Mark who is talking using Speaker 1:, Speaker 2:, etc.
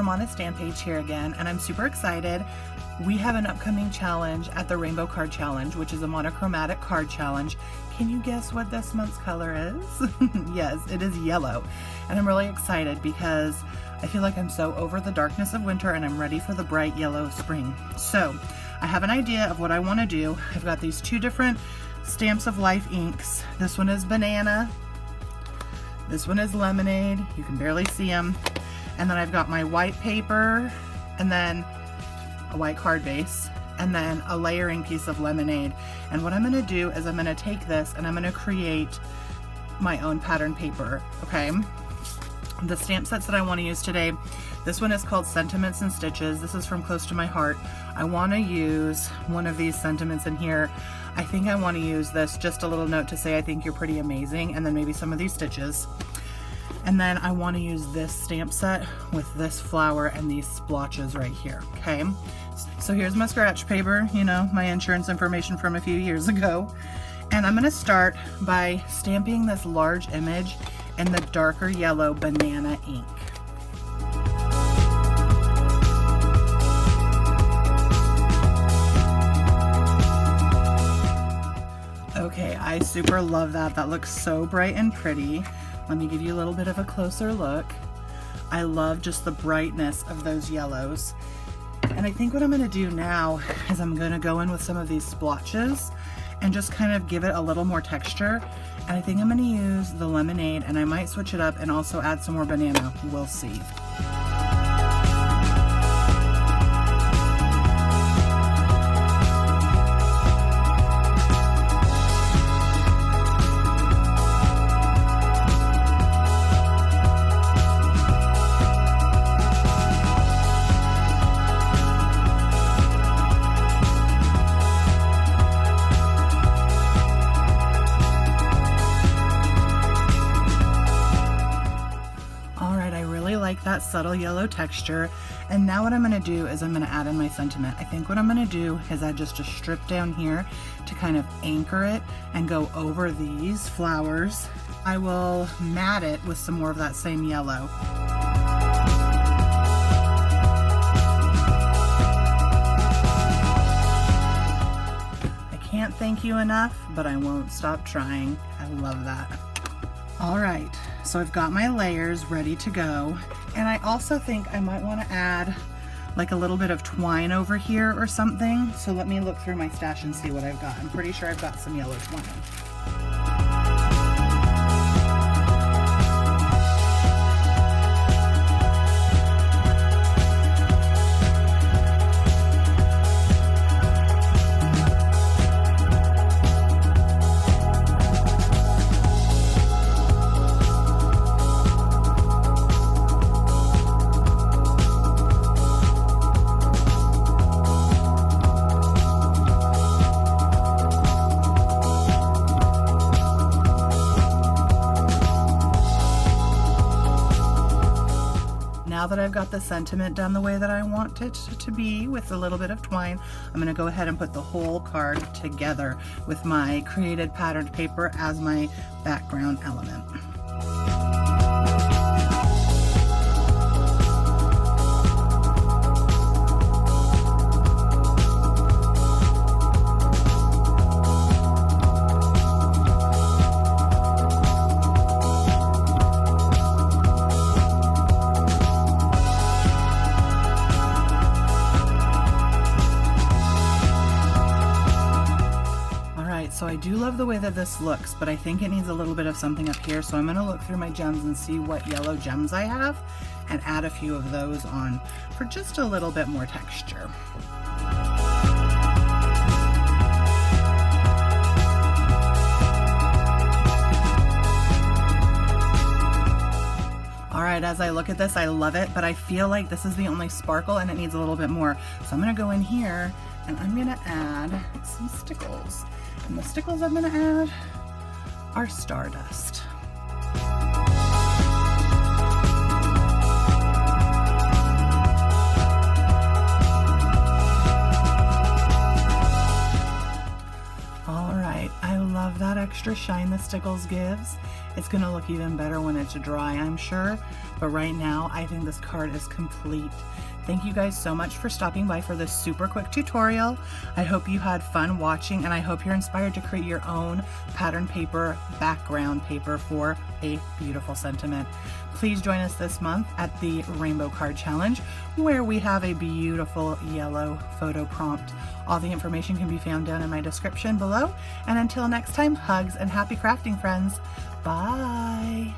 Speaker 1: I'm on a stamp page here again, and I'm super excited. We have an upcoming challenge at the Rainbow Card Challenge, which is a monochromatic card challenge. Can you guess what this month's color is? Yes, it is yellow. And I'm really excited because I feel like I'm so over the darkness of winter and I'm ready for the bright yellow spring. So I have an idea of what I want to do. I've got these two different Stamps of Life inks. This one is banana. This one is lemonade. You can barely see them. And then I've got my white paper, and then a white card base, and then a layering piece of lemonade. And what I'm going to do is I'm going to take this and I'm going to create my own pattern paper, okay? The stamp sets that I want to use today, this one is called Sentiments and Stitches. This is from Close to My Heart. I want to use one of these sentiments in here. I think I want to use this, just a little note to say I think you're pretty amazing, and then maybe some of these stitches. And then I want to use this stamp set with this flower and these splotches right here, okay? So here's my scratch paper, you know, my insurance information from a few years ago. And I'm going to start by stamping this large image in the darker yellow banana ink. Okay, I super love that. That looks so bright and pretty. Let me give you a little bit of a closer look. I love just the brightness of those yellows. And I think what I'm going to do now is I'm going to go in with some of these splotches and just kind of give it a little more texture. And I think I'm going to use the lemonade, and I might switch it up and also add some more banana. We'll see. Like that subtle yellow texture. And now what I'm going to do is I'm going to add in my sentiment. I think what I'm going to do is add just a strip down here to kind of anchor it and go over these flowers. I will mat it with some more of that same yellow. I can't thank you enough, but I won't stop trying. I love that. All right, so I've got my layers ready to go, and I also think I might want to add like a little bit of twine over here or something. So let me look through my stash and see what I've got. I'm pretty sure I've got some yellow twine. Now that I've got the sentiment done the way that I want it to be with a little bit of twine, I'm going to go ahead and put the whole card together with my created patterned paper as my background element. So I do love the way that this looks, but I think it needs a little bit of something up here. So I'm going to look through my gems and see what yellow gems I have and add a few of those on for just a little bit more texture. All right, as I look at this, I love it, but I feel like this is the only sparkle and it needs a little bit more. So I'm going to go in here and I'm going to add some stickles. And the stickles I'm going to add are stardust. All right, I love that extra shine the stickles gives. It's going to look even better when it's dry, I'm sure. But right now, I think this card is complete. Thank you guys so much for stopping by for this super quick tutorial. I hope you had fun watching, and I hope you're inspired to create your own pattern paper, background paper for a beautiful sentiment. Please join us this month at the Rainbow Card Challenge, where we have a beautiful yellow photo prompt. All the information can be found down in my description below. And until next time, hugs and happy crafting, friends. Bye.